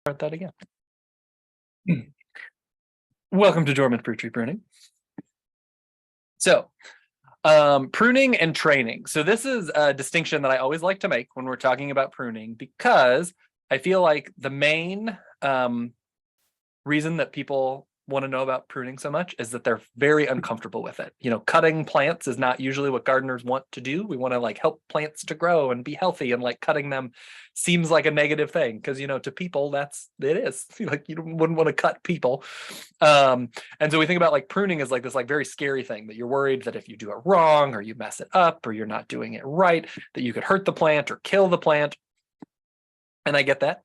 Start that again. Welcome to Dormant fruit tree pruning. So, pruning and training. So this is a distinction that I always like to make when we're talking about pruning, because I feel like the main reason that people want to know about pruning so much is that they're very uncomfortable with it. Cutting plants is not usually what gardeners want to do. We want to help plants to grow and be healthy, and cutting them seems like a negative thing because to people it is you wouldn't want to cut people. And so we think about pruning as this very scary thing that you're worried that if you do it wrong or you mess it up or you're not doing it right, that you could hurt the plant or kill the plant. And I get that.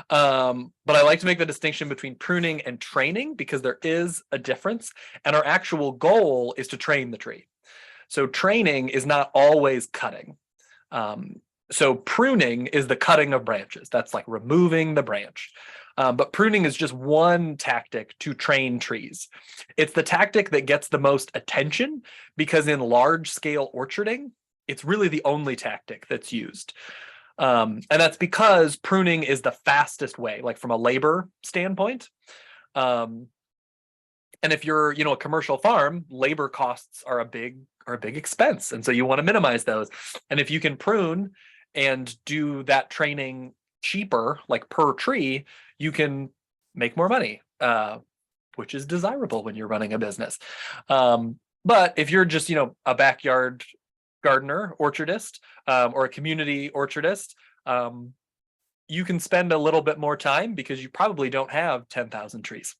But I like to make the distinction between pruning and training because there is a difference. And our actual goal is to train the tree. So training is not always cutting. So pruning is the cutting of branches. That's removing the branch. But pruning is just one tactic to train trees. It's the tactic that gets the most attention because in large scale orcharding, it's really the only tactic that's used. And that's because pruning is the fastest way, from a labor standpoint. And if you're, a commercial farm, labor costs are a big expense. And so you want to minimize those. And if you can prune and do that training cheaper, per tree, you can make more money, which is desirable when you're running a business. But if you're just, a backyard gardener, orchardist, or a community orchardist, you can spend a little bit more time because you probably don't have 10,000 trees.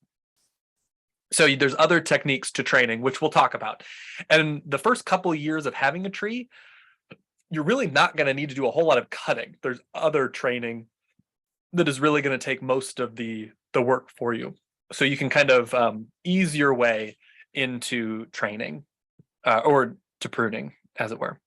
So there's other techniques to training, which we'll talk about. And the first couple of years of having a tree, you're really not going to need to do a whole lot of cutting. There's other training that is really going to take most of the work for you. So you can kind of ease your way into training or to pruning, as it were.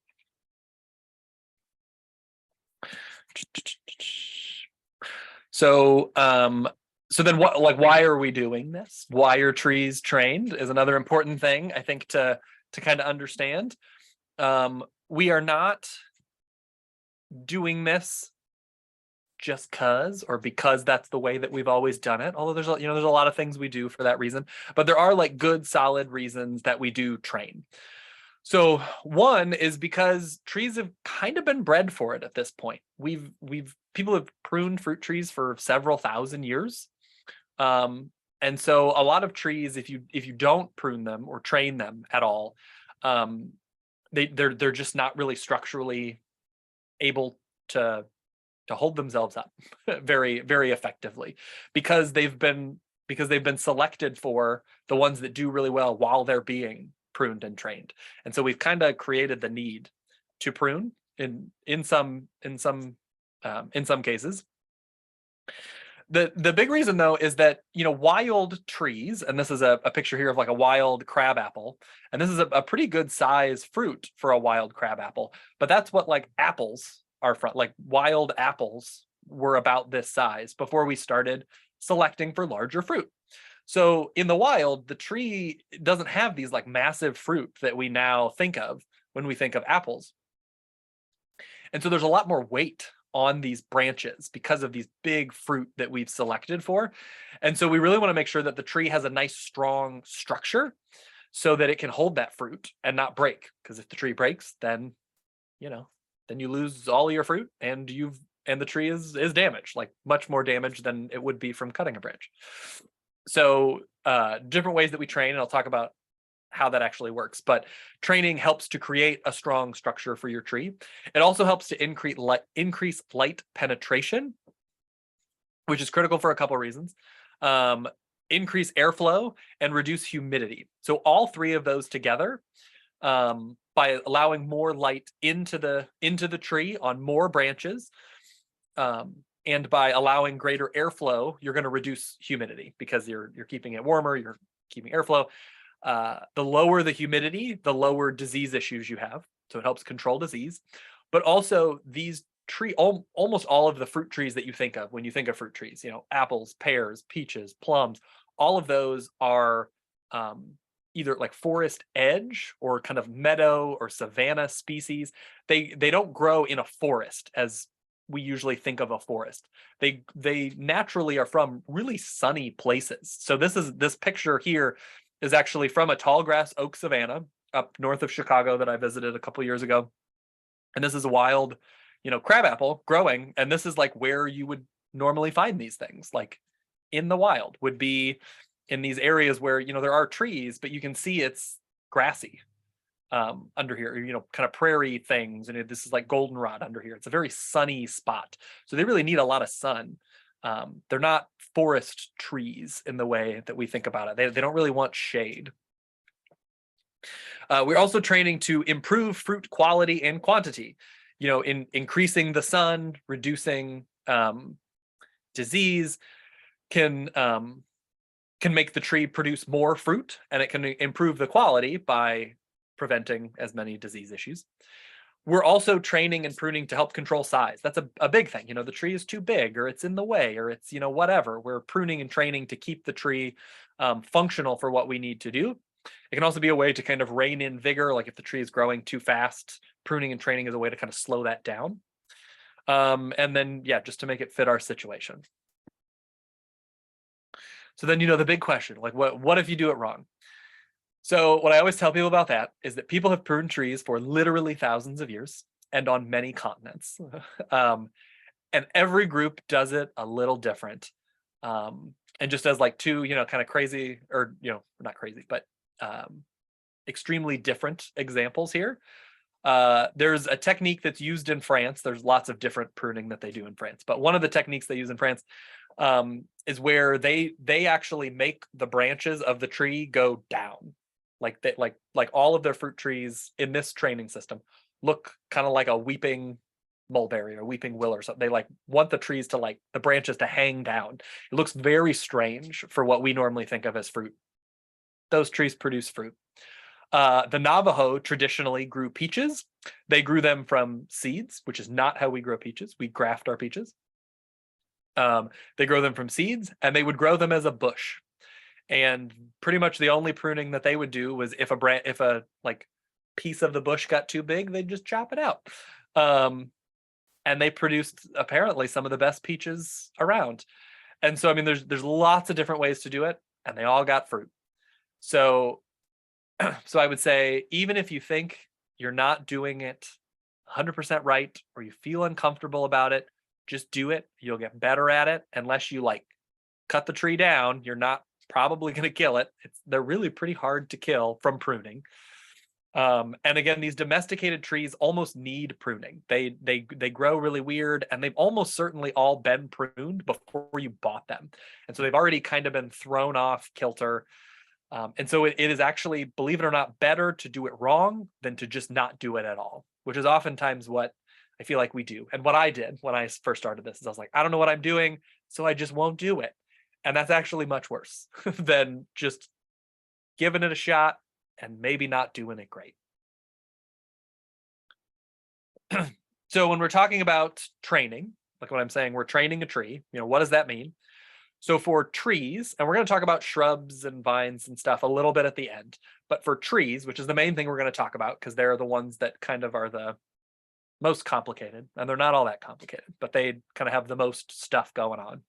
So then why are we doing this? Why are trees trained is another important thing, I think, to kind of understand. We are not doing this just because that's the way that we've always done it. Although there's a lot of things we do for that reason, but there are good solid reasons that we do train. So one is because trees have kind of been bred for it at this point. People have pruned fruit trees for several thousand years. And so a lot of trees, if you don't prune them or train them at all, they're just not really structurally able to hold themselves up very, very effectively because they've been selected for the ones that do really well while they're being pruned and trained. And so we've kind of created the need to prune in some cases. The big reason though is that wild trees, and this is a picture here of a wild crab apple, and this is a pretty good size fruit for a wild crab apple, but that's what apples are from. Wild apples were about this size before we started selecting for larger fruit. So in the wild, the tree doesn't have these massive fruit that we now think of when we think of apples. And so there's a lot more weight on these branches because of these big fruit that we've selected for. And so we really want to make sure that the tree has a nice, strong structure so that it can hold that fruit and not break. Because if the tree breaks, then you lose all your fruit and the tree is damaged, much more damage than it would be from cutting a branch. So different ways that we train, and I'll talk about how that actually works. But training helps to create a strong structure for your tree. It also helps to increase light penetration, which is critical for a couple of reasons. Increase airflow and reduce humidity. So all three of those together, by allowing more light into the tree on more branches, and by allowing greater airflow, you're going to reduce humidity because you're keeping it warmer, you're keeping airflow. The lower the humidity, the lower disease issues you have. So it helps control disease. But also these almost all of the fruit trees that you think of when you think of fruit trees, apples, pears, peaches, plums, all of those are either forest edge or kind of meadow or savanna species. They don't grow in a forest as we usually think of a forest. They naturally are from really sunny places. So this picture here is actually from a tall grass oak savanna up north of Chicago that I visited a couple years ago. And this is a wild, crabapple growing. And this is like where you would normally find these things, like in the wild, would be in these areas where, there are trees, but you can see it's grassy under here, kind of prairie things. And this is like goldenrod under here. It's a very sunny spot. So they really need a lot of sun. They're not forest trees in the way that we think about it. They don't really want shade. We're also training to improve fruit quality and quantity, in increasing the sun, reducing disease can make the tree produce more fruit, and it can improve the quality by preventing as many disease issues. We're also training and pruning to help control size. That's a big thing. The tree is too big, or it's in the way, or it's, whatever. We're pruning and training to keep the tree functional for what we need to do. It can also be a way to kind of rein in vigor. Like if the tree is growing too fast, pruning and training is a way to kind of slow that down. And then, just to make it fit our situation. So then, the big question, like what if you do it wrong? So what I always tell people about that is that people have pruned trees for literally thousands of years and on many continents. And every group does it a little different. And just as like two, kind of crazy, or, not crazy, but extremely different examples here. There's a technique that's used in France. There's lots of different pruning that they do in France, but one of the techniques they use in France is where they actually make the branches of the tree go down. Like all of their fruit trees in this training system look kind of like a weeping mulberry or weeping willow or something. They like want the trees to the branches to hang down. It looks very strange for what we normally think of as fruit. Those trees produce fruit. The Navajo traditionally grew peaches. They grew them from seeds, which is not how we grow peaches. We graft our peaches. They grow them from seeds, and they would grow them as a bush. And pretty much the only pruning that they would do was if a piece of the bush got too big, they'd just chop it out. And they produced apparently some of the best peaches around. And so, there's lots of different ways to do it, and they all got fruit. So I would say, even if you think you're not doing it 100% right, or you feel uncomfortable about it, just do it. You'll get better at it. Unless you cut the tree down, you're not probably going to kill it. They're really pretty hard to kill from pruning. And again, these domesticated trees almost need pruning. They grow really weird, and they've almost certainly all been pruned before you bought them. And so they've already kind of been thrown off kilter. And so it is actually, believe it or not, better to do it wrong than to just not do it at all, which is oftentimes what I feel like we do. And what I did when I first started this is I was like, I don't know what I'm doing, so I just won't do it. And that's actually much worse than just giving it a shot and maybe not doing it great. So when we're talking about training, like what I'm saying, we're training a tree, what does that mean? So for trees, and we're going to talk about shrubs and vines and stuff a little bit at the end, but for trees, which is the main thing we're going to talk about, because they're the ones that kind of are the most complicated, and they're not all that complicated, but they kind of have the most stuff going on,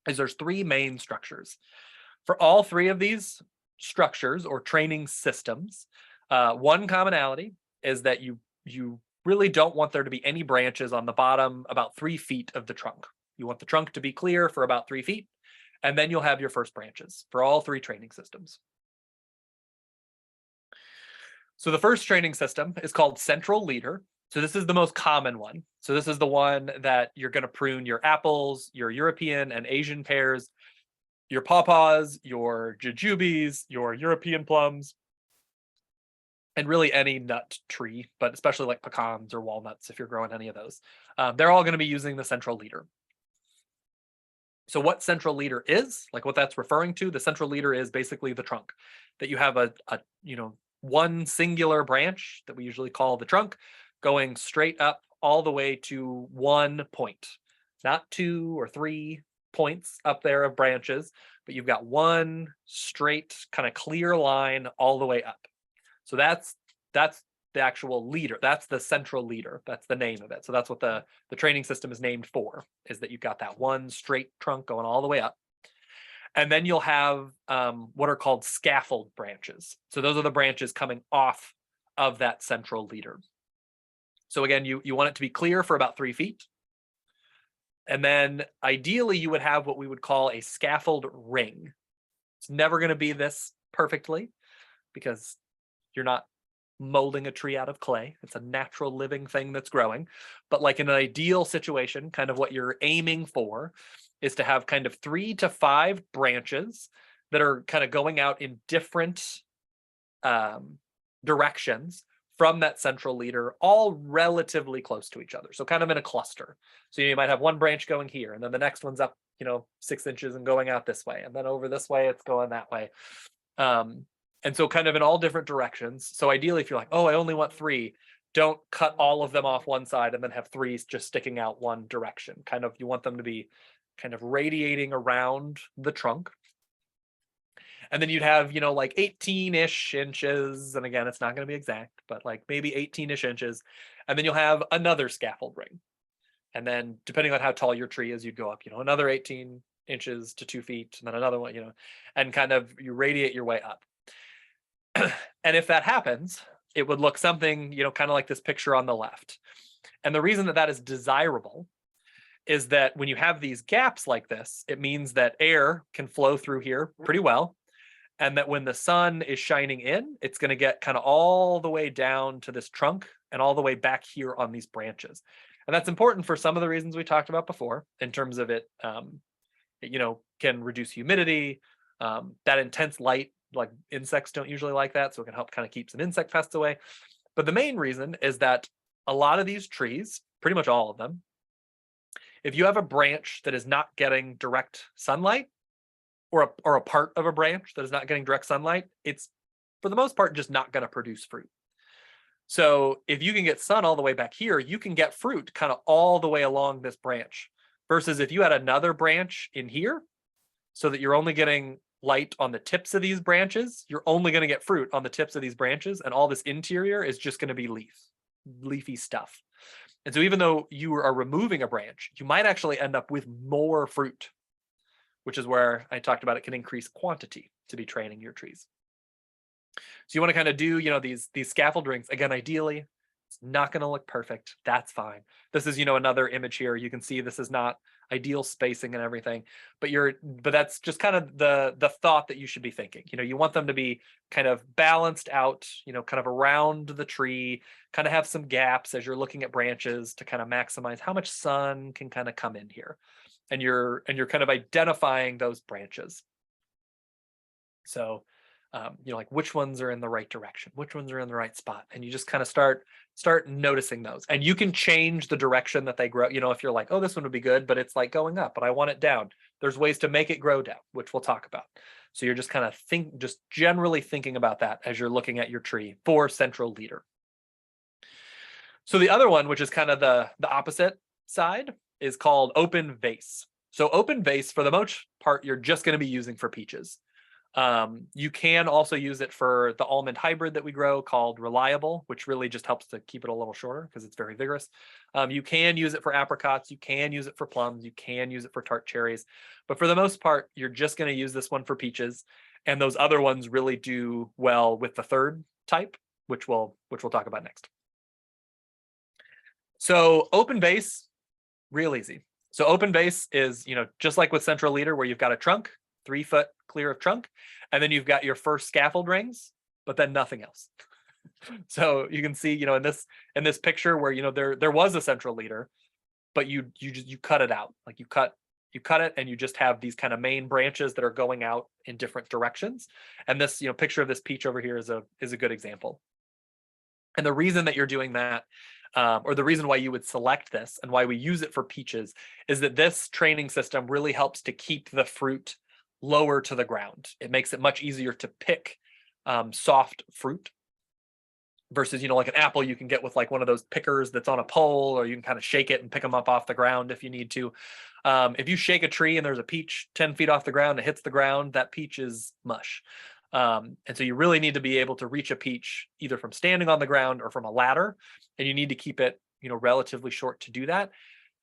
is there's three main structures. For all three of these structures or training systems, one commonality is that you really don't want there to be any branches on the bottom about 3 feet of the trunk. You want the trunk to be clear for about 3 feet, and then you'll have your first branches for all three training systems. So the first training system is called central leader. So this is the most common one. So this is the one that you're going to prune your apples, your European and Asian pears, your pawpaws, your jujubes, your European plums, and really any nut tree, but especially like pecans or walnuts if you're growing any of those. They're all going to be using the central leader. So what central leader is, like what that's referring to, the central leader is basically the trunk, that you have a one singular branch that we usually call the trunk, going straight up all the way to one point, not 2 or 3 points up there of branches, but you've got one straight kind of clear line all the way up. So that's the actual leader. That's the central leader. That's the name of it. So that's what the training system is named for, is that you've got that one straight trunk going all the way up. And then you'll have what are called scaffold branches. So those are the branches coming off of that central leader. So again, you want it to be clear for about 3 feet. And then ideally you would have what we would call a scaffold ring. It's never going to be this perfectly because you're not molding a tree out of clay. It's a natural living thing that's growing. But like in an ideal situation, kind of what you're aiming for is to have kind of 3 to 5 branches that are kind of going out in different directions from that central leader, all relatively close to each other. So kind of in a cluster. So you might have one branch going here, and then the next one's up, 6 inches and going out this way. And then over this way, it's going that way. And so kind of in all different directions. So ideally, if you're like, oh, I only want 3, don't cut all of them off one side and then have 3 just sticking out one direction. Kind of, you want them to be kind of radiating around the trunk. And then you'd have, like 18-ish inches. And again, it's not going to be exact, but like maybe 18-ish inches. And then you'll have another scaffold ring. And then depending on how tall your tree is, you'd go up, another 18 inches to 2 feet, and then another one, and kind of you radiate your way up. And if that happens, it would look something, kind of like this picture on the left. And the reason that that is desirable is that when you have these gaps like this, it means that air can flow through here pretty well. And that when the sun is shining in, it's going to get kind of all the way down to this trunk and all the way back here on these branches. And that's important for some of the reasons we talked about before, in terms of it, can reduce humidity, that intense light, like insects don't usually like that. So it can help kind of keep some insect pests away. But the main reason is that a lot of these trees, pretty much all of them, if you have a branch that is not getting direct sunlight, or a part of a branch that is not getting direct sunlight, it's for the most part just not going to produce fruit. So if you can get sun all the way back here, you can get fruit kind of all the way along this branch. Versus if you had another branch in here, so that you're only getting light on the tips of these branches, you're only going to get fruit on the tips of these branches, and all this interior is just going to be leafy stuff. And so even though you are removing a branch, you might actually end up with more fruit, which is where I talked about it can increase quantity to be training your trees. So you want to kind of do, these scaffold rings. Again, ideally, it's not going to look perfect. That's fine. This is, another image here. You can see this is not ideal spacing and everything, but that's just kind of the thought that you should be thinking. You want them to be kind of balanced out, kind of around the tree, kind of have some gaps as you're looking at branches to kind of maximize how much sun can kind of come in here. And you're kind of identifying those branches. So, like which ones are in the right direction, which ones are in the right spot, and you just kind of start noticing those. And you can change the direction that they grow. If you're like, oh, this one would be good, but it's like going up, but I want it down. There's ways to make it grow down, which we'll talk about. So you're just kind of just generally thinking about that as you're looking at your tree for central leader. So the other one, which is kind of the opposite side, is called open vase. So open vase, for the most part, you're just going to be using for peaches. You can also use it for the almond hybrid that we grow called Reliable, which really just helps to keep it a little shorter because it's very vigorous. You can use it for apricots. You can use it for plums. You can use it for tart cherries. But for the most part, you're just going to use this one for peaches. And those other ones really do well with the third type, which we'll talk about next. So open vase, real easy. So open vase is, just like with central leader, where you've got a trunk, 3 foot clear of trunk, and then you've got your first scaffold rings, but then nothing else. So you can see, in this picture where, there was a central leader, but you cut it out. Like you cut it and you just have these kind of main branches that are going out in different directions. And this, picture of this peach over here is a good example. And the reason that you're doing that, or the reason why you would select this and why we use it for peaches, is that this training system really helps to keep the fruit lower to the ground. It makes it much easier to pick soft fruit versus, like an apple you can get with like one of those pickers that's on a pole, or you can kind of shake it and pick them up off the ground if you need to. If you shake a tree and there's a peach 10 feet off the ground, it hits the ground, that peach is mush. And so you really need to be able to reach a peach either from standing on the ground or from a ladder, and you need to keep it, relatively short to do that,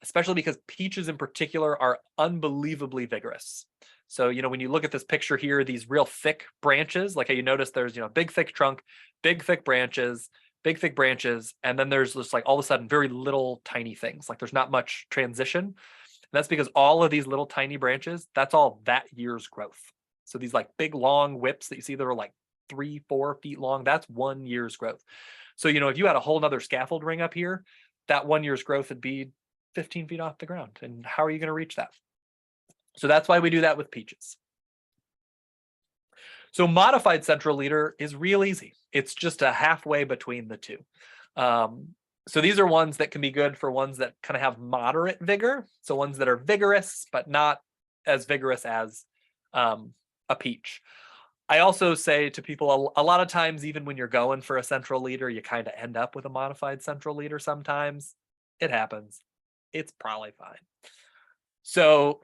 especially because peaches in particular are unbelievably vigorous. So, when you look at this picture here, these real thick branches, like how you notice there's, big, thick trunk, big, thick branches, and then there's just like all of a sudden very little tiny things. Like there's not much transition. And that's because all of these little tiny branches, that's all that year's growth. So these like big long whips that you see that are like 3-4 feet long, that's 1 year's growth. So, if you had a whole nother scaffold ring up here, that 1 year's growth would be 15 feet off the ground. And how are you going to reach that? So that's why we do that with peaches. So modified central leader is real easy. It's just a halfway between the two. So these are ones that can be good for ones that kind of have moderate vigor. So ones that are vigorous, but not as vigorous as a peach. I also say to people, a lot of times, even when you're going for a central leader, you kind of end up with a modified central leader sometimes. It happens. It's probably fine. So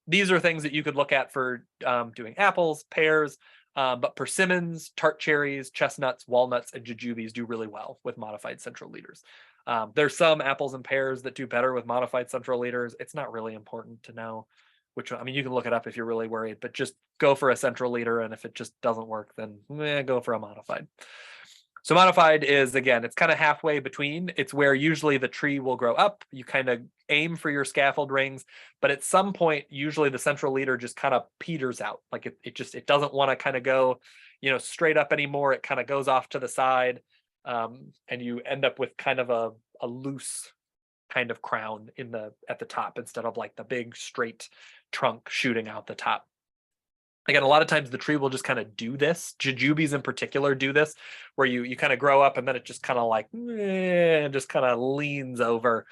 these are things that you could look at for doing apples, pears, but persimmons, tart cherries, chestnuts, walnuts, and jujubes do really well with modified central leaders. There's some apples and pears that do better with modified central leaders. It's not really important to know which one. I mean, you can look it up if you're really worried, but just go for a central leader. And if it just doesn't work, then go for a modified. So modified is, again, it's kind of halfway between. It's where usually the tree will grow up. You kind of aim for your scaffold rings, but at some point, usually the central leader just kind of peters out. Like it doesn't want to kind of go, straight up anymore. It kind of goes off to the side, and you end up with kind of a loose kind of crown at the top instead of like the big straight trunk shooting out the top. Again, a lot of times the tree will just kind of do this. Jujubes in particular do this, where you kind of grow up and then it just kind of like just kind of leans over.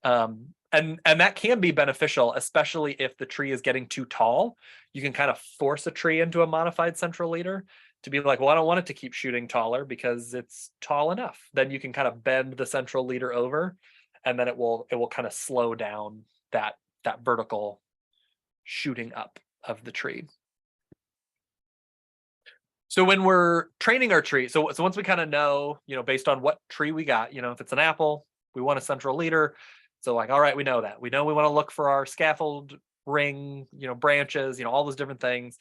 And that can be beneficial, especially if the tree is getting too tall. You can kind of force a tree into a modified central leader to be like, well, I don't want it to keep shooting taller because it's tall enough. Then you can kind of bend the central leader over, and then it will kind of slow down that vertical shooting up of the tree. So when we're training our tree, so once we kind of know, based on what tree we got, if it's an apple, we want a central leader. So like, all right, we know that. We know we want to look for our scaffold ring, branches, all those different things.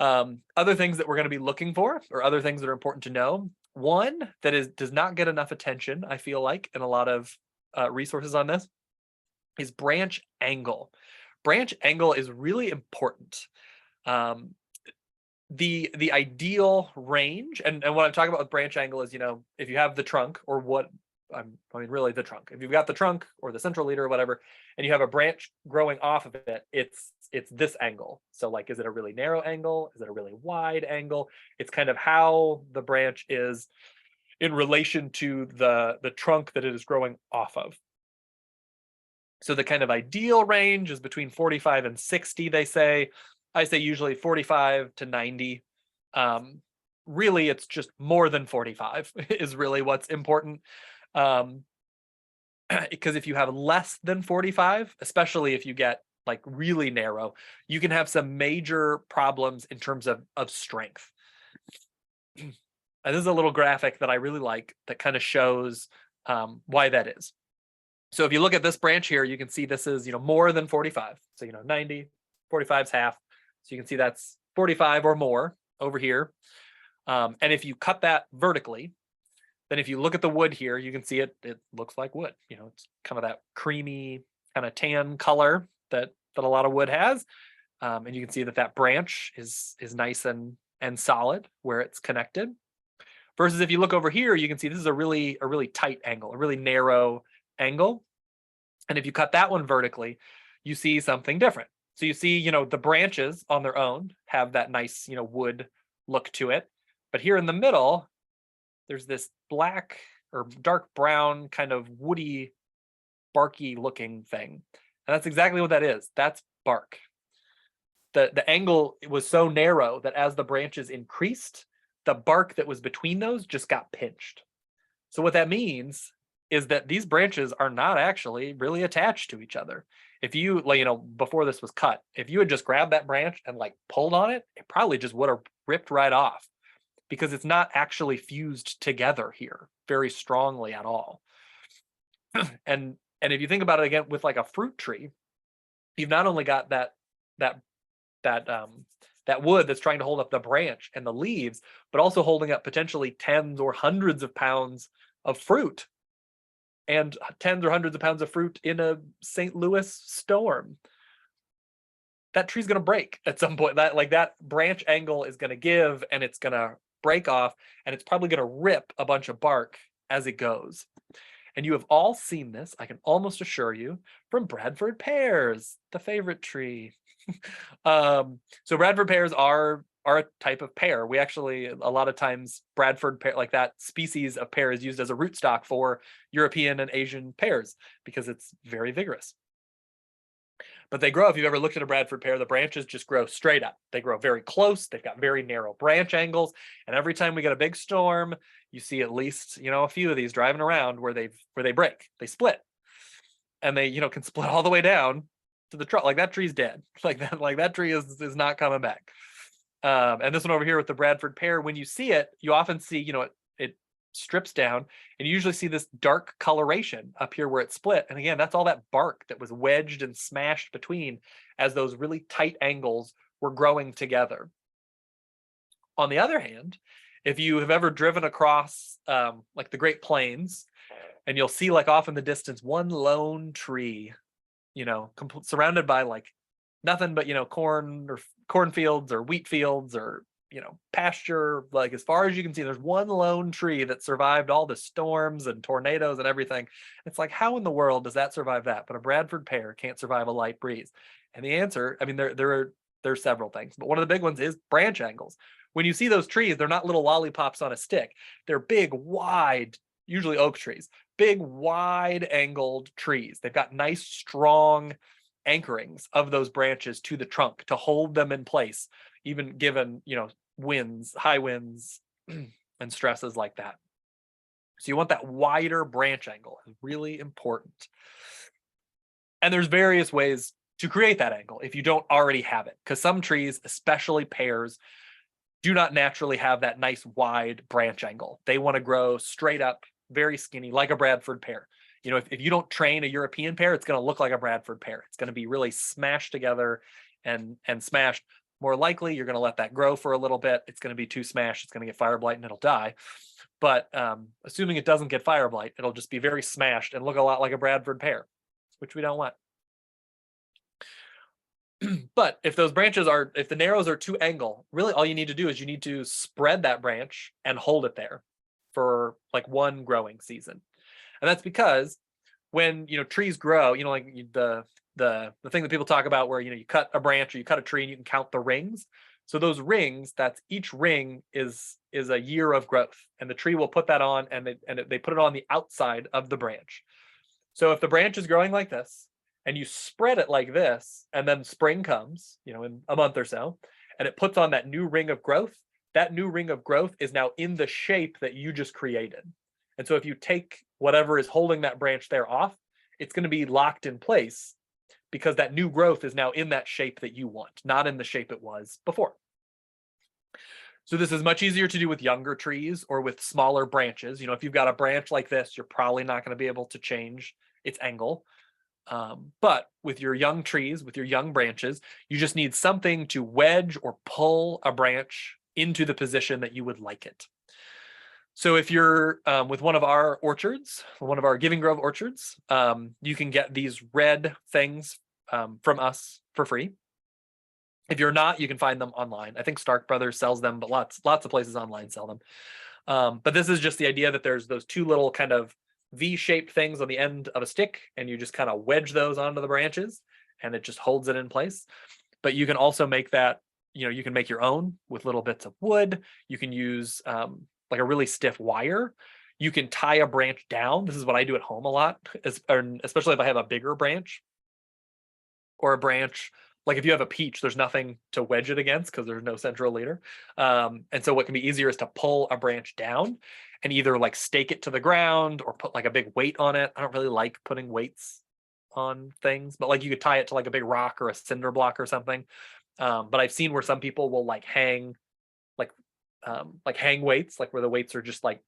Other things that we're going to be looking for, or other things that are important to know. One that does not get enough attention, I feel like, in a lot of resources on this, is branch angle. Branch angle is really important. The ideal range, and what I'm talking about with branch angle is, if you have the trunk, or really the trunk. If you've got the trunk or the central leader or whatever, and you have a branch growing off of it, it's this angle. So like, is it a really narrow angle? Is it a really wide angle? It's kind of how the branch is in relation to the trunk that it is growing off of. So the kind of ideal range is between 45 and 60, they say. I say usually 45 to 90. Really, it's just more than 45 is really what's important. Because if you have less than 45, especially if you get like really narrow, you can have some major problems in terms of strength. And this is a little graphic that I really like that kind of shows why that is. So if you look at this branch here, you can see this is, more than 45. So, 90, 45 is half. So you can see that's 45 or more over here. And if you cut that vertically, then if you look at the wood here, you can see it looks like wood. It's kind of that creamy kind of tan color that a lot of wood has. And you can see that branch is nice and solid where it's connected. Versus if you look over here, you can see this is a really tight angle, a really narrow angle. And if you cut that one vertically, you see something different. So you see, the branches on their own have that nice, wood look to it. But here in the middle, there's this black or dark brown kind of woody, barky looking thing. And that's exactly what that is. That's bark. The angle was so narrow that as the branches increased, the bark that was between those just got pinched. So what that means is that these branches are not actually really attached to each other. If you, before this was cut, if you had just grabbed that branch and like pulled on it, it probably just would have ripped right off because it's not actually fused together here very strongly at all. And if you think about it again with like a fruit tree, you've not only got that that that wood that's trying to hold up the branch and the leaves, but also holding up potentially tens or hundreds of pounds of fruit, and tens or hundreds of pounds of fruit in a St. Louis storm. That tree's going to break at some point. That branch angle is going to give, and it's going to break off, and it's probably going to rip a bunch of bark as it goes. And you have all seen this, I can almost assure you, from Bradford pears, the favorite tree. So Bradford pears are a type of pear. We actually, a lot of times, Bradford pear, like that species of pear, is used as a rootstock for European and Asian pears because it's very vigorous. But they grow, if you've ever looked at a Bradford pear, the branches just grow straight up. They grow very close. They've got very narrow branch angles. And every time we get a big storm, you see at least, a few of these driving around where they break, they split. And they, can split all the way down to the trunk. Like that tree's dead. Like that tree is not coming back. And this one over here with the Bradford pear, when you see it, you often see, it strips down, and you usually see this dark coloration up here where it split. And again, that's all that bark that was wedged and smashed between as those really tight angles were growing together. On the other hand, if you have ever driven across like the Great Plains, and you'll see like off in the distance one lone tree, surrounded by like nothing but corn or cornfields or wheat fields or pasture, like as far as you can see, there's one lone tree that survived all the storms and tornadoes and everything. It's like, how in the world does that survive that? But a Bradford pear can't survive a light breeze. And the answer, I mean, there are several things, but one of the big ones is branch angles. When you see those trees, they're not little lollipops on a stick. They're big, wide, usually oak trees, big, wide angled trees. They've got nice, strong anchorings of those branches to the trunk to hold them in place, even given, winds, high winds and stresses like that. So you want that wider branch angle. It's really important. And there's various ways to create that angle if you don't already have it, because some trees, especially pears, do not naturally have that nice wide branch angle. They want to grow straight up, very skinny, like a Bradford pear. If you don't train a European pear, it's going to look like a Bradford pear. It's going to be really smashed together and smashed. More likely, you're going to let that grow for a little bit. It's going to be too smashed. It's going to get fire blight and it'll die. But assuming it doesn't get fire blight, it'll just be very smashed and look a lot like a Bradford pear, which we don't want. But if those branches if the narrows are too angle, really all you need to do is you need to spread that branch and hold it there for like one growing season. And that's because when, trees grow, like the thing that people talk about where, you cut a branch or you cut a tree and you can count the rings. So those rings, that's each ring is a year of growth, and the tree will put that on, and they put it on the outside of the branch. So if the branch is growing like this and you spread it like this, and then spring comes, in a month or so, and it puts on that new ring of growth, that new ring of growth is now in the shape that you just created. And so if you take whatever is holding that branch there off, it's going to be locked in place because that new growth is now in that shape that you want, not in the shape it was before. So this is much easier to do with younger trees or with smaller branches. If you've got a branch like this, you're probably not going to be able to change its angle. But with your young trees, with your young branches, you just need something to wedge or pull a branch into the position that you would like it. So if you're with one of our orchards, one of our Giving Grove orchards, you can get these red things from us for free. If you're not, you can find them online. I think Stark Brothers sells them, but lots of places online sell them. But this is just the idea that there's those two little kind of V-shaped things on the end of a stick, and you just kind of wedge those onto the branches, and it just holds it in place. But you can also make that, you can make your own with little bits of wood. You can use like a really stiff wire. You can tie a branch down. This is what I do at home a lot, especially if I have a bigger branch or a branch. Like if you have a peach, there's nothing to wedge it against because there's no central leader. And so what can be easier is to pull a branch down and either like stake it to the ground or put like a big weight on it. I don't really like putting weights on things, but like you could tie it to like a big rock or a cinder block or something. But I've seen where some people will like like hang weights, like where the weights are just like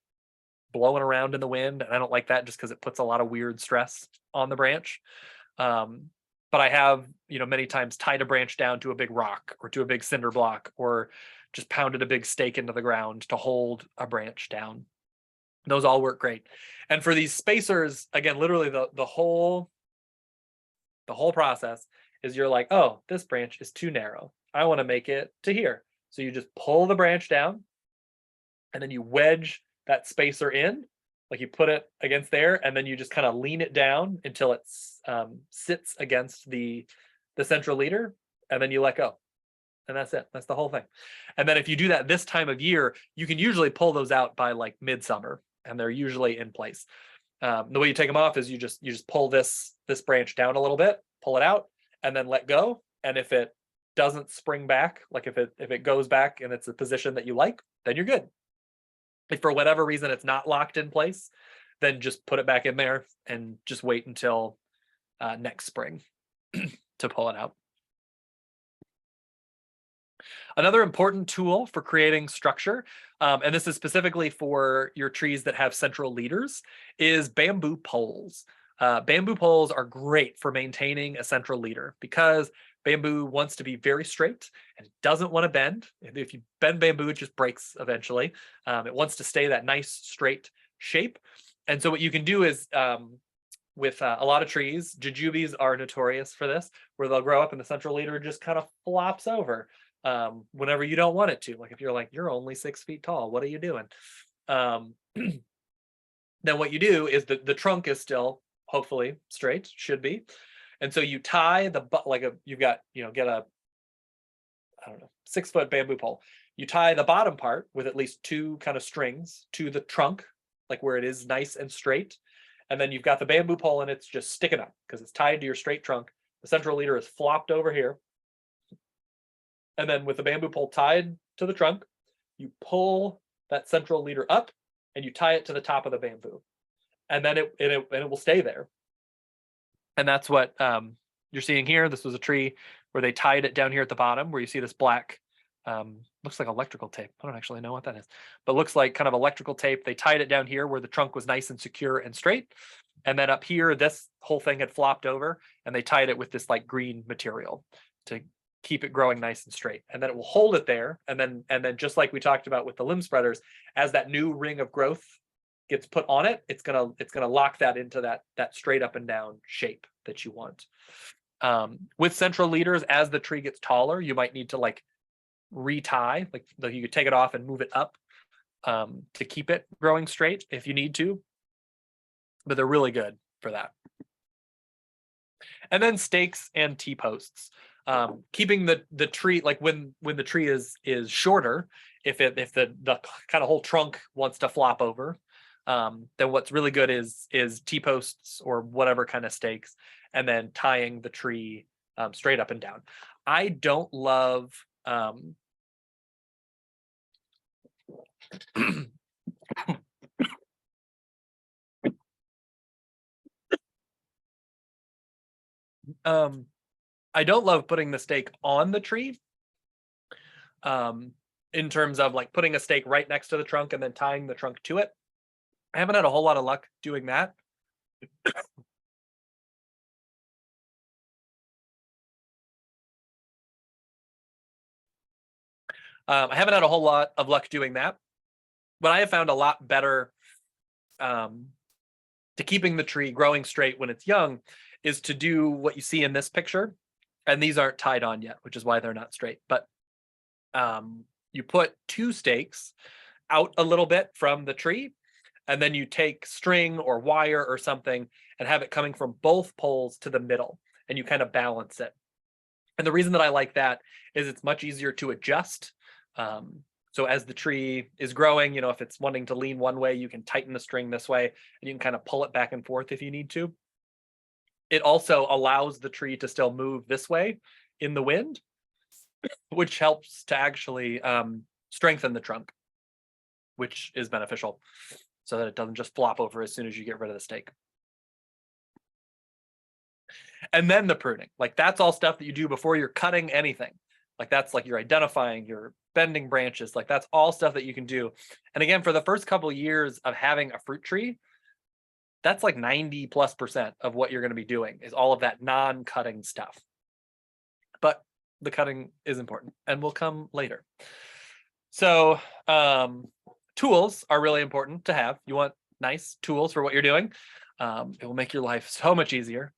blowing around in the wind. And I don't like that just because it puts a lot of weird stress on the branch. But I have, many times tied a branch down to a big rock or to a big cinder block, or just pounded a big stake into the ground to hold a branch down. Those all work great. And for these spacers, again, literally the whole process is you're like, oh, this branch is too narrow. I want to make it to here. So you just pull the branch down and then you wedge that spacer in, like you put it against there, and then you just kind of lean it down until it sits against the central leader, and then you let go. And that's it. That's the whole thing. And then if you do that this time of year, you can usually pull those out by like midsummer, and they're usually in place. The way you take them off is you just pull this branch down a little bit, pull it out, and then let go. And if it doesn't spring back, like if it goes back and it's a position that you like, then you're good. If for whatever reason it's not locked in place, then just put it back in there and just wait until next spring to pull it out. Another important tool for creating structure, and this is specifically for your trees that have central leaders, is bamboo poles. Bamboo poles are great for maintaining a central leader because bamboo wants to be very straight and doesn't want to bend. If you bend bamboo, it just breaks eventually. It wants to stay that nice straight shape. And so what you can do is with a lot of trees, jujubes are notorious for this, where they'll grow up and the central leader just kind of flops over whenever you don't want it to. Like if you're like, you're only 6 feet tall, what are you doing? Then what you do is the trunk is still hopefully straight, should be. And so you tie you've got, get a, I don't know, 6-foot bamboo pole. You tie the bottom part with at least 2 kind of strings to the trunk, like where it is nice and straight. And then you've got the bamboo pole and it's just sticking up because it's tied to your straight trunk. The central leader is flopped over here. And then with the bamboo pole tied to the trunk, you pull that central leader up and you tie it to the top of the bamboo. And then it will stay there. And that's what you're seeing here. This was a tree where they tied it down here at the bottom, where you see this black, looks like electrical tape. I don't actually know what that is, but looks like kind of electrical tape. They tied it down here where the trunk was nice and secure and straight. And then up here, this whole thing had flopped over, and they tied it with this like green material to keep it growing nice and straight. And then it will hold it there. And then just like we talked about with the limb spreaders, as that new ring of growth gets put on it, it's gonna lock that into that straight up and down shape that you want. With central leaders, as the tree gets taller, you might need to like retie, like you could take it off and move it up to keep it growing straight if you need to. But they're really good for that. And then stakes and T-posts. Keeping the tree, like when the tree is shorter, if the kind of whole trunk wants to flop over, then what's really good is T-posts or whatever kind of stakes, and then tying the tree straight up and down. I don't love I don't love putting the stake on the tree, in terms of like putting a stake right next to the trunk and then tying the trunk to it. I haven't had a whole lot of luck doing that. I haven't had a whole lot of luck doing that, but I have found a lot better to keeping the tree growing straight when it's young is to do what you see in this picture. And these aren't tied on yet, which is why they're not straight. But you put 2 stakes out a little bit from the tree, and then you take string or wire or something and have it coming from both poles to the middle, and you kind of balance it. And the reason that I like that is it's much easier to adjust. So as the tree is growing, if it's wanting to lean one way, you can tighten the string this way, and you can kind of pull it back and forth if you need to. It also allows the tree to still move this way in the wind, which helps to actually strengthen the trunk, which is beneficial so that it doesn't just flop over as soon as you get rid of the stake. And then the pruning, like that's all stuff that you do before you're cutting anything. Like that's like you're identifying, you're bending branches. Like that's all stuff that you can do. And again, for the first couple of years of having a fruit tree, that's like 90+% of what you're going to be doing is all of that non-cutting stuff. But the cutting is important and will come later. So tools are really important to have. You want nice tools for what you're doing. It will make your life so much easier.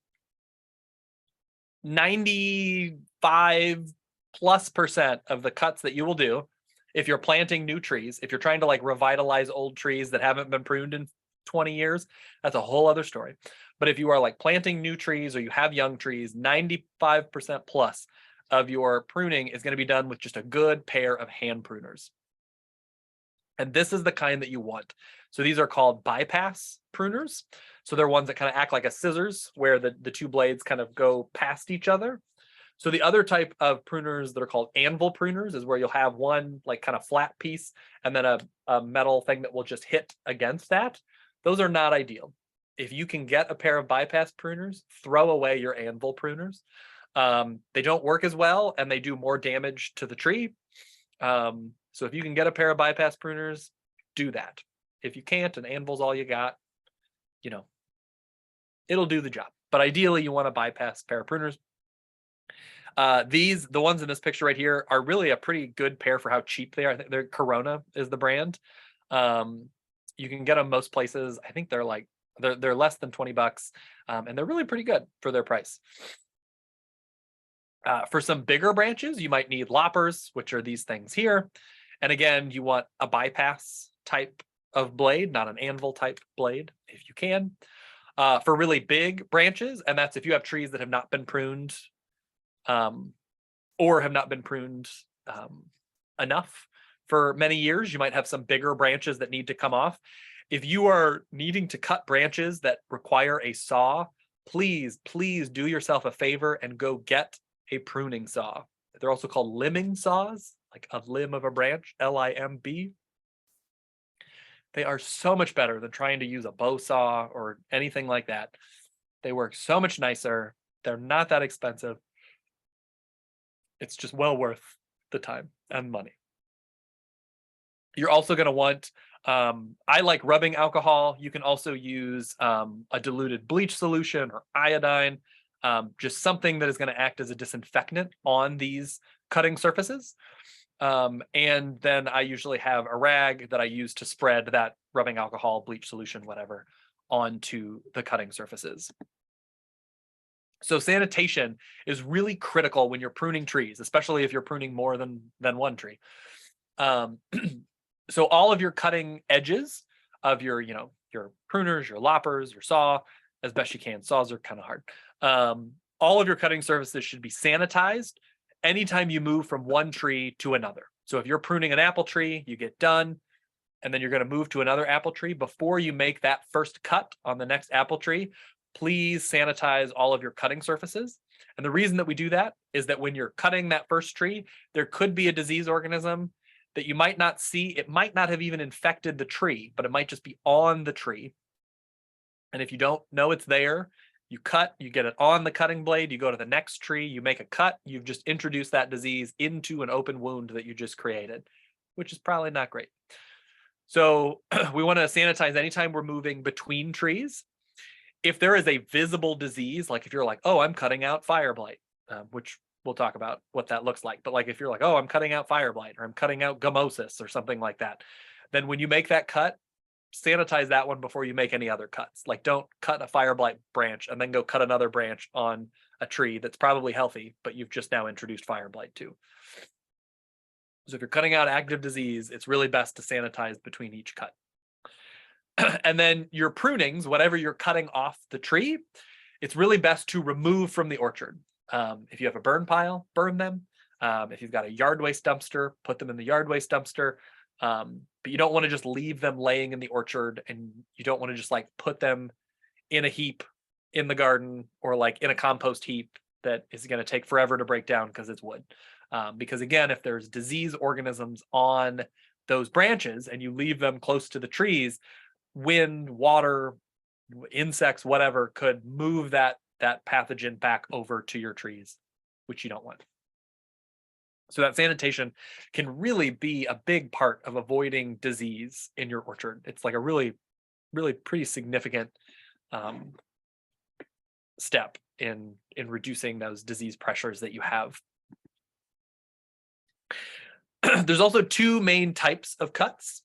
95+% of the cuts that you will do, if you're planting new trees, if you're trying to like revitalize old trees that haven't been pruned in 20 years, that's a whole other story. But if you are like planting new trees or you have young trees, 95% plus of your pruning is going to be done with just a good pair of hand pruners. And this is the kind that you want. So these are called bypass pruners. So they're ones that kind of act like a scissors where the two blades kind of go past each other. So the other type of pruners that are called anvil pruners is where you'll have one like kind of flat piece and then a metal thing that will just hit against that. Those are not ideal. If you can get a pair of bypass pruners, throw away your anvil pruners. They don't work as well and they do more damage to the tree. So if you can get a pair of bypass pruners, do that. If you can't, an anvil's all you got, you know, it'll do the job. But ideally, you want a bypass pair of pruners. The ones in this picture right here are really a pretty good pair for how cheap they are. I think they're Corona is the brand. You can get them most places. I think they're like they're less than $20, and they're really pretty good for their price. For some bigger branches, you might need loppers, which are these things here. And again, you want a bypass type of blade, not an anvil type blade, if you can. For really big branches, and that's if you have trees that have not been pruned or have not been pruned enough for many years, you might have some bigger branches that need to come off. If you are needing to cut branches that require a saw, please do yourself a favor and go get a pruning saw. They're also called limbing saws, like a limb of a branch, L-I-M-B. They are so much better than trying to use a bow saw or anything like that. They work so much nicer. They're not that expensive. It's just well worth the time and money. You're also going to want, I like rubbing alcohol. You can also use a diluted bleach solution or iodine, just something that is going to act as a disinfectant on these cutting surfaces. And then I usually have a rag that I use to spread that rubbing alcohol, bleach solution, whatever, onto the cutting surfaces. So sanitation is really critical when you're pruning trees, especially if you're pruning more than one tree. So all of your cutting edges of your pruners, your loppers, your saw, as best you can. Saws are kind of hard. All of your cutting surfaces should be sanitized anytime you move from one tree to another. So if you're pruning an apple tree, you get done, and then you're going to move to another apple tree. Before you make that first cut on the next apple tree, please sanitize all of your cutting surfaces. And the reason that we do that is that when you're cutting that first tree, there could be a disease organism that you might not see. It might not have even infected the tree, but it might just be on the tree. And if you don't know it's there, you cut, you get it on the cutting blade, you go to the next tree, you make a cut, you've just introduced that disease into an open wound that you just created, which is probably not great. So we want to sanitize anytime we're moving between trees. If there is a visible disease, like if you're like, oh, I'm cutting out fire blight, which we'll talk about what that looks like. But like if you're like, oh, I'm cutting out fire blight or I'm cutting out gummosis or something like that, then when you make that cut, sanitize that one before you make any other cuts. Like don't cut a fire blight branch and then go cut another branch on a tree that's probably healthy, but you've just now introduced fire blight to. So if you're cutting out active disease, it's really best to sanitize between each cut. And then your prunings, whatever you're cutting off the tree, it's really best to remove from the orchard. If you have a burn pile, burn them. If you've got a yard waste dumpster, put them in the yard waste dumpster. But you don't want to just leave them laying in the orchard, and you don't want to just like put them in a heap in the garden or like in a compost heap that is going to take forever to break down because it's wood. Because again, if there's disease organisms on those branches and you leave them close to the trees, wind, water, insects, whatever could move that pathogen back over to your trees, which you don't want. So that sanitation can really be a big part of avoiding disease in your orchard. It's like a really, really pretty significant step in reducing those disease pressures that you have. There's also two main types of cuts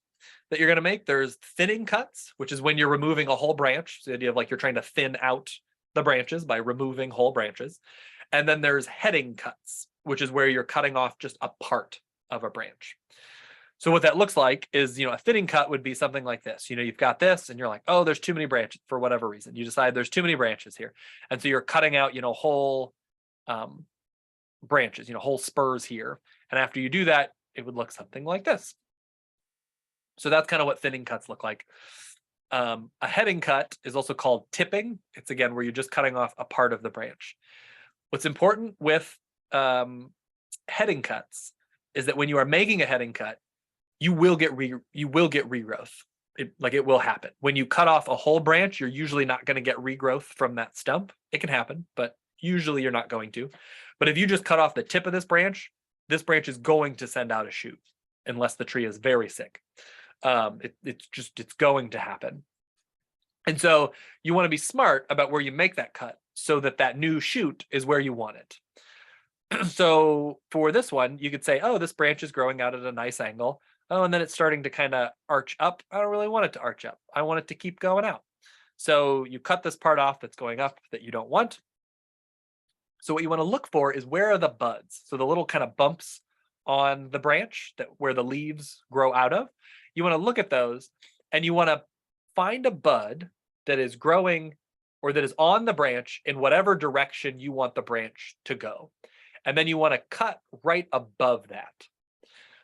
that you're going to make. There's thinning cuts, which is when you're removing a whole branch. So the idea of like you're trying to thin out the branches by removing whole branches. And then there's heading cuts, which is where you're cutting off just a part of a branch. So what that looks like is, a thinning cut would be something like this. You've got this and you're like, oh, there's too many branches for whatever reason. You decide there's too many branches here. And so you're cutting out, whole branches, whole spurs here. And after you do that, it would look something like this. So that's kind of what thinning cuts look like. A heading cut is also called tipping. It's again where you're just cutting off a part of the branch. What's important with heading cuts is that when you are making a heading cut, you will get regrowth. It will happen. When you cut off a whole branch, you're usually not going to get regrowth from that stump. It can happen, but usually you're not going to. But if you just cut off the tip of this branch is going to send out a shoot unless the tree is very sick. It's going to happen. And so you want to be smart about where you make that cut so that that new shoot is where you want it. So for this one, you could say, oh, this branch is growing out at a nice angle. Oh, and then it's starting to kind of arch up. I don't really want it to arch up. I want it to keep going out. So you cut this part off that's going up that you don't want. So what you want to look for is where are the buds? So the little kind of bumps on the branch where the leaves grow out of. You want to look at those and you want to find a bud that is growing or that is on the branch in whatever direction you want the branch to go. And then you want to cut right above that.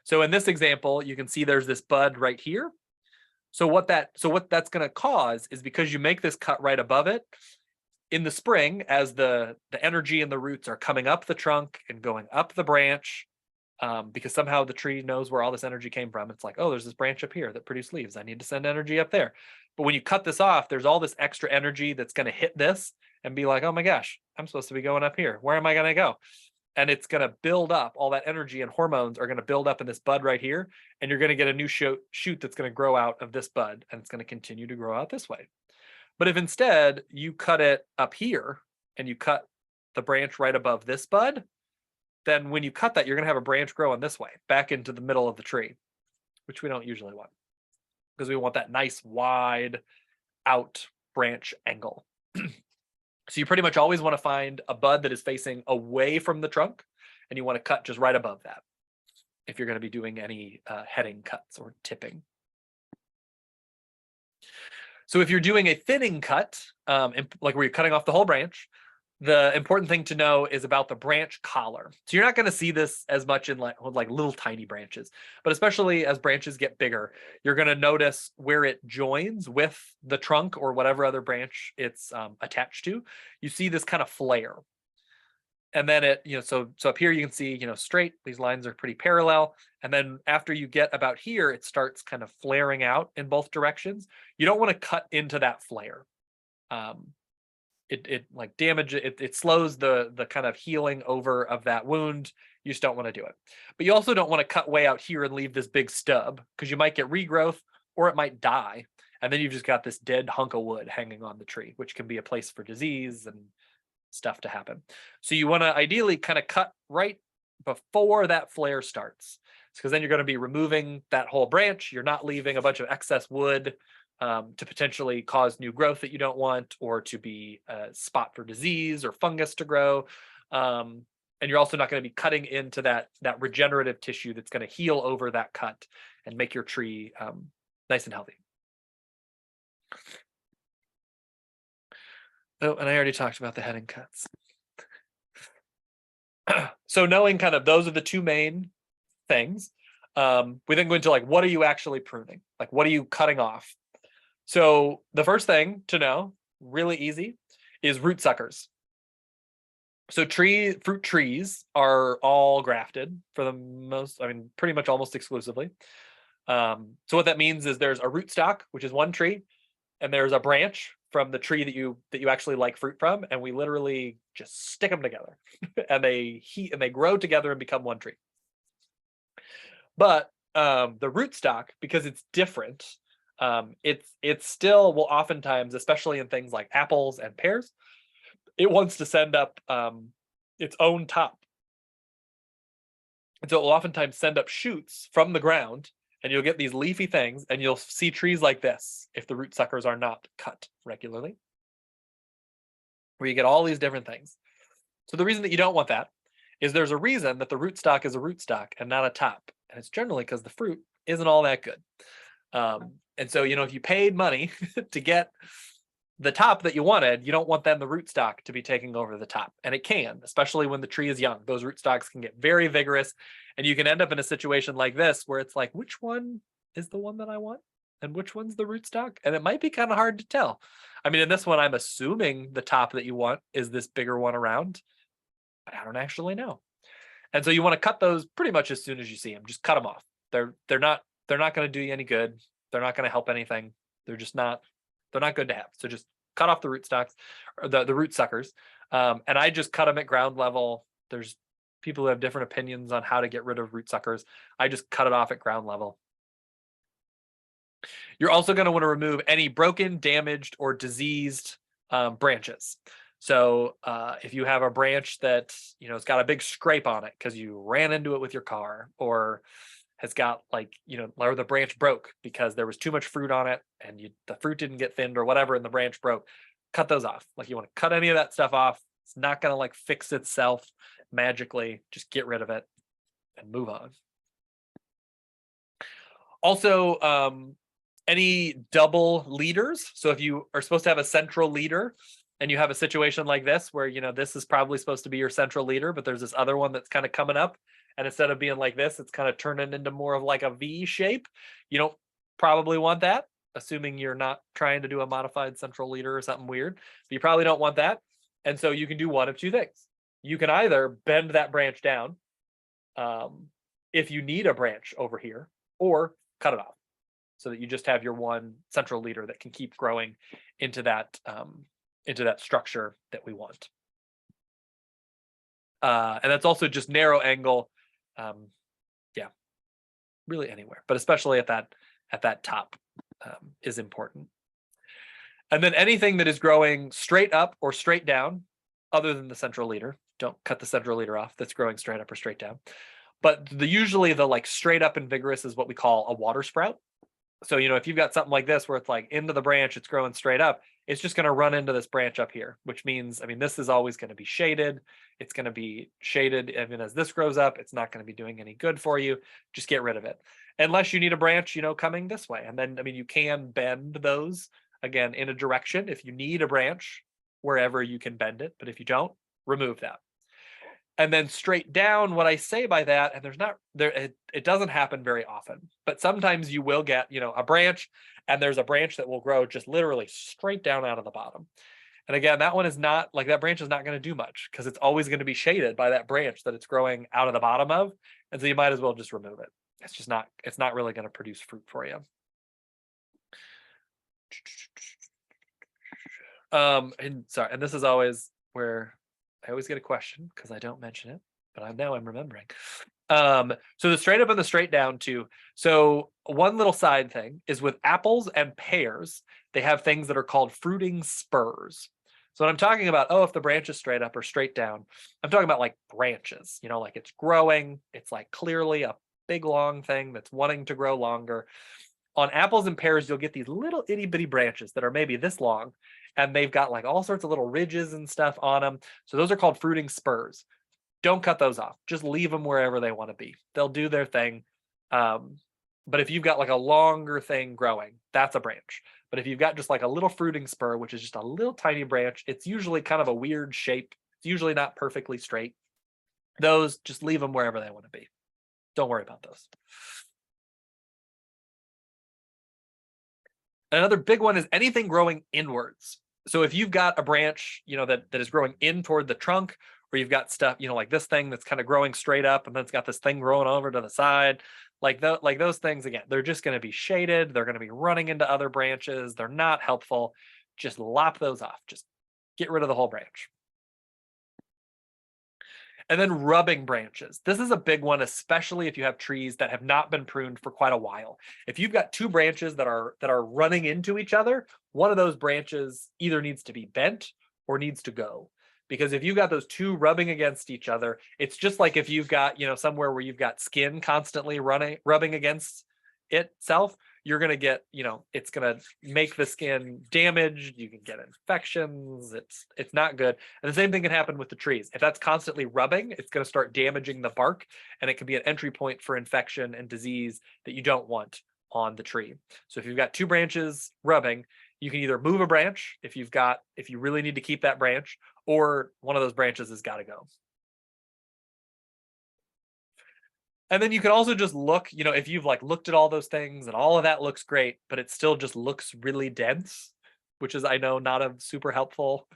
So in this example, you can see there's this bud right here. So what that's going to cause is because you make this cut right above it, in the spring, as the energy and the roots are coming up the trunk and going up the branch, because somehow the tree knows where all this energy came from. It's like, oh, there's this branch up here that produced leaves. I need to send energy up there. But when you cut this off, there's all this extra energy that's going to hit this and be like, oh my gosh, I'm supposed to be going up here. Where am I going to go? And it's going to build up. All that energy and hormones are going to build up in this bud right here. And you're going to get a new shoot that's going to grow out of this bud. And it's going to continue to grow out this way. But if instead you cut it up here and you cut the branch right above this bud, then when you cut that, you're going to have a branch growing this way, back into the middle of the tree, which we don't usually want because we want that nice wide out branch angle. So you pretty much always want to find a bud that is facing away from the trunk, and you want to cut just right above that if you're going to be doing any heading cuts or tipping. So if you're doing a thinning cut, like where you're cutting off the whole branch, the important thing to know is about the branch collar. So you're not going to see this as much in like little tiny branches, but especially as branches get bigger, you're going to notice where it joins with the trunk or whatever other branch it's attached to. You see this kind of flare. And then it, so up here you can see, straight, these lines are pretty parallel. And then after you get about here, it starts kind of flaring out in both directions. You don't want to cut into that flare. It like it slows the kind of healing over of that wound. You just don't want to do it. But you also don't want to cut way out here and leave this big stub because you might get regrowth or it might die. And then you've just got this dead hunk of wood hanging on the tree, which can be a place for disease and stuff to happen. So you want to ideally kind of cut right before that flare starts, because then you're going to be removing that whole branch. You're not leaving a bunch of excess wood to potentially cause new growth that you don't want, or to be a spot for disease or fungus to grow. And you're also not going to be cutting into that regenerative tissue that's going to heal over that cut and make your tree nice and healthy. Oh, and I already talked about the heading cuts. So knowing kind of those are the two main things, we then go into like, what are you actually pruning? Like, what are you cutting off? So the first thing to know, really easy, is root suckers. So fruit trees are all grafted for the most, pretty much almost exclusively. So what that means is there's a rootstock, which is one tree, and there's a branch from the tree that you actually like fruit from, and we literally just stick them together, and they grow together and become one tree. But the rootstock, because it's different, it still will oftentimes, especially in things like apples and pears, it wants to send up its own top. And so it will oftentimes send up shoots from the ground, and you'll get these leafy things, and you'll see trees like this if the root suckers are not cut regularly, where you get all these different things. So the reason that you don't want that is there's a reason that the rootstock is a rootstock and not a top. And it's generally because the fruit isn't all that good. And so, if you paid money to get the top that you wanted, you don't want then the rootstock to be taking over the top. And it can, especially when the tree is young. Those rootstocks can get very vigorous, and you can end up in a situation like this where it's like, which one is the one that I want? And which one's the rootstock? And it might be kind of hard to tell. I mean, in this one, I'm assuming the top that you want is this bigger one around, but I don't actually know. And so you want to cut those pretty much as soon as you see them. Just cut them off. They're not going to do you any good. They're not going to help anything. They're not good to have. So just cut off the rootstocks or the root suckers. And I just cut them at ground level. There's people who have different opinions on how to get rid of root suckers. I just cut it off at ground level. You're also going to want to remove any broken, damaged, or diseased branches. So if you have a branch that, it's got a big scrape on it because you ran into it with your car, or has got or the branch broke because there was too much fruit on it and the fruit didn't get thinned or whatever, and the branch broke, cut those off. You want to cut any of that stuff off. It's not going to fix itself magically. Just get rid of it and move on. Also, any double leaders. So if you are supposed to have a central leader and you have a situation like this where, this is probably supposed to be your central leader, but there's this other one that's kind of coming up, and instead of being like this, it's kind of turning into more of like a V shape. You don't probably want that, assuming you're not trying to do a modified central leader or something weird. But you probably don't want that. And so you can do one of two things. You can either bend that branch down if you need a branch over here, or cut it off so that you just have your one central leader that can keep growing into that structure that we want. And that's also just narrow angle. Really anywhere, but especially at that top is important. And then anything that is growing straight up or straight down, other than the central leader, don't cut the central leader off that's growing straight up or straight down. But usually the straight up and vigorous is what we call a water sprout. So, if you've got something like this where it's into the branch, it's growing straight up, it's just going to run into this branch up here, which means, this is always going to be shaded. It's going to be shaded even as this grows up. It's not going to be doing any good for you. Just get rid of it. Unless you need a branch, coming this way. And then, you can bend those again in a direction if you need a branch wherever you can bend it. But if you don't, remove that. And then straight down, what I say by that, and it doesn't happen very often, but sometimes you will get, a branch, and there's a branch that will grow just literally straight down out of the bottom. And again, that one is not that branch is not going to do much because it's always going to be shaded by that branch that it's growing out of the bottom of. And so you might as well just remove it. It's not really going to produce fruit for you. And this is always where I always get a question because I don't mention it, but I'm remembering. So the straight up and the straight down too. So one little side thing is with apples and pears, they have things that are called fruiting spurs. So when I'm talking about, if the branch is straight up or straight down, I'm talking about branches, it's growing. It's clearly a big long thing that's wanting to grow longer. On apples and pears, you'll get these little itty bitty branches that are maybe this long, and they've got all sorts of little ridges and stuff on them. So those are called fruiting spurs. Don't cut those off. Just leave them wherever they want to be. They'll do their thing. But if you've got a longer thing growing, that's a branch. But if you've got just a little fruiting spur, which is just a little tiny branch, it's usually kind of a weird shape. It's usually not perfectly straight. Those, just leave them wherever they want to be. Don't worry about those. Another big one is anything growing inwards. So if you've got a branch, that is growing in toward the trunk, or you've got stuff, like this thing that's kind of growing straight up, and then it's got this thing growing over to the side, those things, again, they're just going to be shaded. They're going to be running into other branches. They're not helpful. Just lop those off. Just get rid of the whole branch. And then rubbing branches. This is a big one, especially if you have trees that have not been pruned for quite a while. If you've got two branches that are running into each other, one of those branches either needs to be bent or needs to go. Because if you've got those two rubbing against each other, it's just like if you've got, somewhere where you've got skin constantly rubbing against itself, you're going to get, it's going to make the skin damaged. You can get infections. It's not good. And the same thing can happen with the trees. If that's constantly rubbing, it's going to start damaging the bark, and it can be an entry point for infection and disease that you don't want on the tree. So if you've got two branches rubbing, you can either move a branch if you really need to keep that branch, or one of those branches has got to go. And then you can also just look, if you've looked at all those things and all of that looks great, but it still just looks really dense, which is, I know, not a super helpful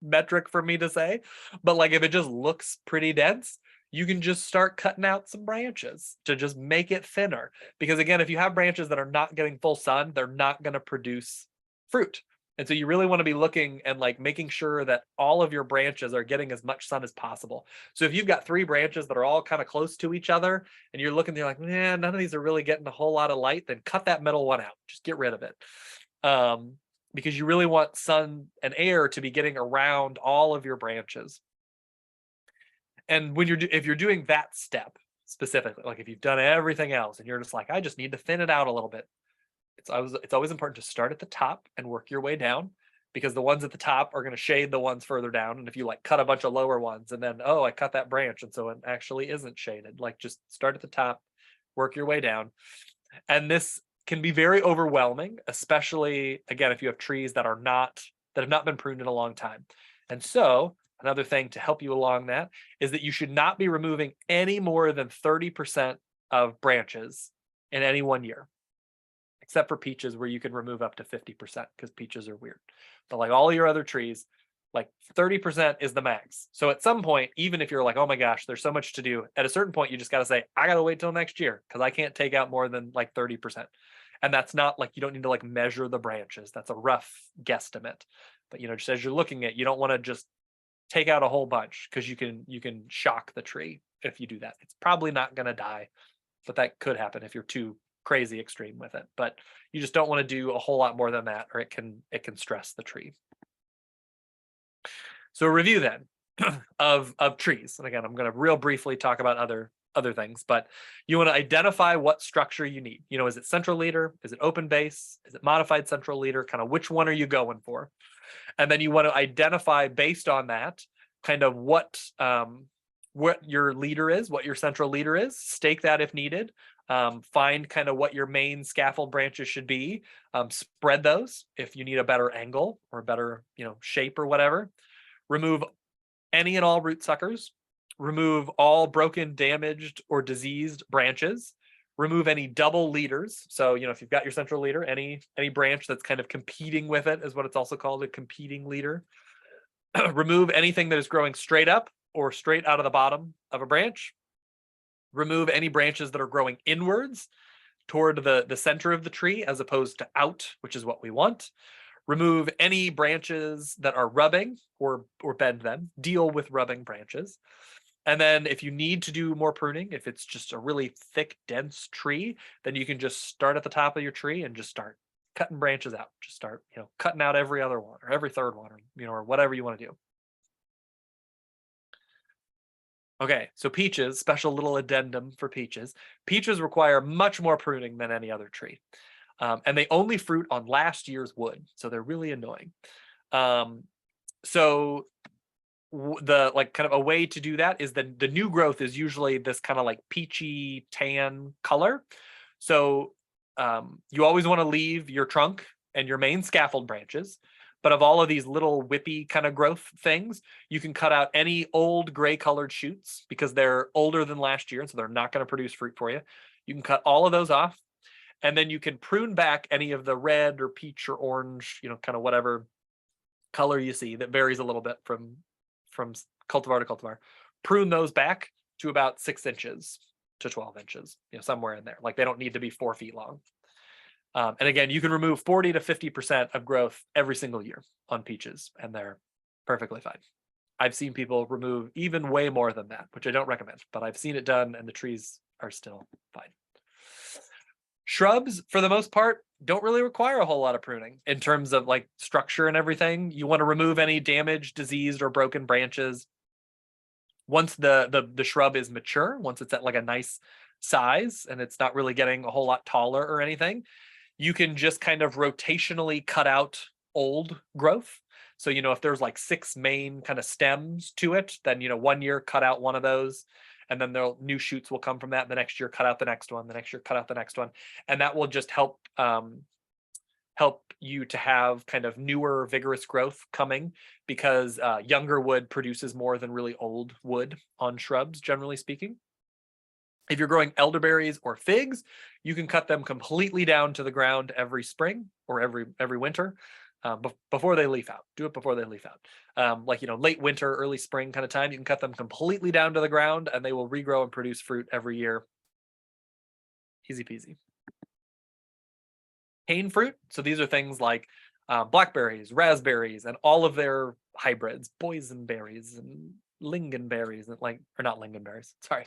metric for me to say, but if it just looks pretty dense, you can just start cutting out some branches to just make it thinner. Because again, if you have branches that are not getting full sun, they're not going to produce fruit. And so you really want to be looking and making sure that all of your branches are getting as much sun as possible. So if you've got three branches that are all kind of close to each other and you're looking, you're like, man, none of these are really getting a whole lot of light, then cut that middle one out. Just get rid of it. Because you really want sun and air to be getting around all of your branches. And if you're doing that step specifically, if you've done everything else and you're just I just need to thin it out a little bit, it's always important to start at the top and work your way down, because the ones at the top are going to shade the ones further down. And if you cut a bunch of lower ones and then, I cut that branch, and so it actually isn't shaded, just start at the top, work your way down. And this can be very overwhelming, especially again, if you have trees that have not been pruned in a long time. And so another thing to help you along that is that you should not be removing any more than 30% of branches in any 1 year. Except for peaches, where you can remove up to 50%, because peaches are weird. But all your other trees, 30% is the max. So at some point, even if you're oh my gosh, there's so much to do, at a certain point, you just got to say, I got to wait till next year, because I can't take out more than 30%. And that's not you don't need to measure the branches. That's a rough guesstimate. But just as you're looking at, you don't want to just take out a whole bunch, because you can shock the tree if you do that. It's probably not going to die, but that could happen if you're too crazy extreme with it. But you just don't want to do a whole lot more than that, or it can stress the tree. So a review then of trees. And again, I'm going to real briefly talk about other things, but you want to identify what structure you need. Is it central leader? Is it open base? Is it modified central leader? Kind of which one are you going for? And then you want to identify, based on that, kind of what your leader is, what your central leader is, stake that if needed. Find kind of what your main scaffold branches should be. Spread those if you need a better angle or a better, shape or whatever. Remove any and all root suckers. Remove all broken, damaged, or diseased branches. Remove any double leaders. So, if you've got your central leader, any branch that's kind of competing with it is what it's also called, a competing leader. Remove anything that is growing straight up or straight out of the bottom of a branch. Remove any branches that are growing inwards toward the center of the tree as opposed to out, which is what we want. Remove any branches that are rubbing or bend them. Deal with rubbing branches. And then if you need to do more pruning, if it's just a really thick, dense tree, then you can just start at the top of your tree and just start cutting branches out. Just start, cutting out every other one or every third one, or, or whatever you want to do. Okay, so peaches, special little addendum for peaches. Peaches require much more pruning than any other tree. And they only fruit on last year's wood, so they're really annoying. So the kind of a way to do that is that the new growth is usually this kind of peachy tan color. So you always want to leave your trunk and your main scaffold branches. But of all of these little whippy kind of growth things, you can cut out any old gray colored shoots because they're older than last year, so they're not going to produce fruit for you. You can cut all of those off, and then you can prune back any of the red or peach or orange, kind of whatever color you see that varies a little bit from cultivar to cultivar. Prune those back to about 6 inches to 12 inches, somewhere in there. They don't need to be 4 feet long. And again, you can remove 40 to 50% of growth every single year on peaches, and they're perfectly fine. I've seen people remove even way more than that, which I don't recommend, but I've seen it done and the trees are still fine. Shrubs, for the most part, don't really require a whole lot of pruning in terms of like structure and everything. You want to remove any damaged, diseased, or broken branches. Once the shrub is mature, once it's at like a nice size and it's not really getting a whole lot taller or anything, you can just kind of rotationally cut out old growth. So, if there's like 6 main kind of stems to it, then, 1 year cut out one of those, and then new shoots will come from that. The next year, cut out the next one. The next year, cut out the next one. And that will just help you to have kind of newer, vigorous growth coming, because younger wood produces more than really old wood on shrubs, generally speaking. If you're growing elderberries or figs, you can cut them completely down to the ground every spring or every winter. Before they leaf out. Do it before they leaf out. Late winter, early spring kind of time, you can cut them completely down to the ground and they will regrow and produce fruit every year. Easy peasy. Cane fruit. So these are things like blackberries, raspberries, and all of their hybrids, boysenberries and lingonberries, or not lingonberries. Sorry.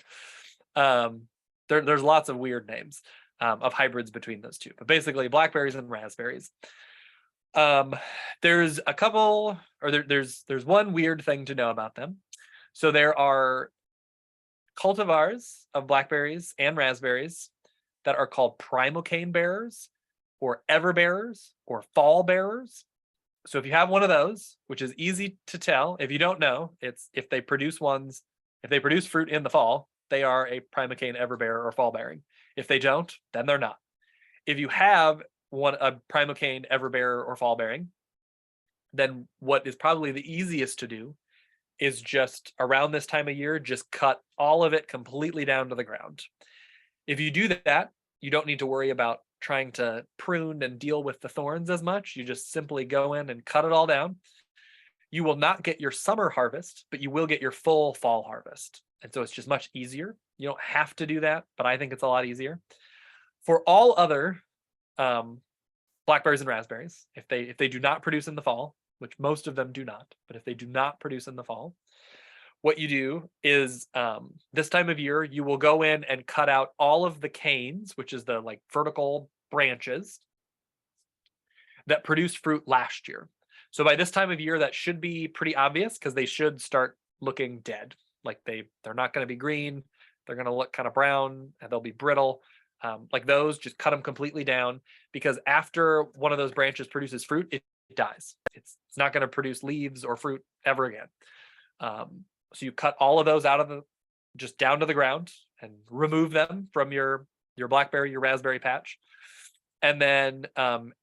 There's lots of weird names of hybrids between those two, but basically blackberries and raspberries. There's a couple, or there's one weird thing to know about them. So there are cultivars of blackberries and raspberries that are called primocane bearers, or ever bearers, or fall bearers. So if you have one of those, which is easy to tell, if you don't know, it's if they produce fruit in the fall, they are a primocane ever bearer or fall bearing. If they don't, then they're not. If you have a primocane ever bearer or fall bearing, then what is probably the easiest to do is just around this time of year, just cut all of it completely down to the ground. If you do that, you don't need to worry about trying to prune and deal with the thorns as much. You just simply go in and cut it all down. You will not get your summer harvest, but you will get your full fall harvest. And so it's just much easier. You don't have to do that, but I think it's a lot easier. For all other blackberries and raspberries, if they do not produce in the fall, which most of them do not, but if they do not produce in the fall, what you do is this time of year, you will go in and cut out all of the canes, which is the vertical branches that produced fruit last year. So by this time of year, that should be pretty obvious, because they should start looking dead. They're not going to be green. They're going to look kind of brown, and they'll be brittle. Those, just cut them completely down, because after one of those branches produces fruit, it dies. It's not going to produce leaves or fruit ever again. So you cut all of those just down to the ground and remove them from your blackberry, your raspberry patch. And then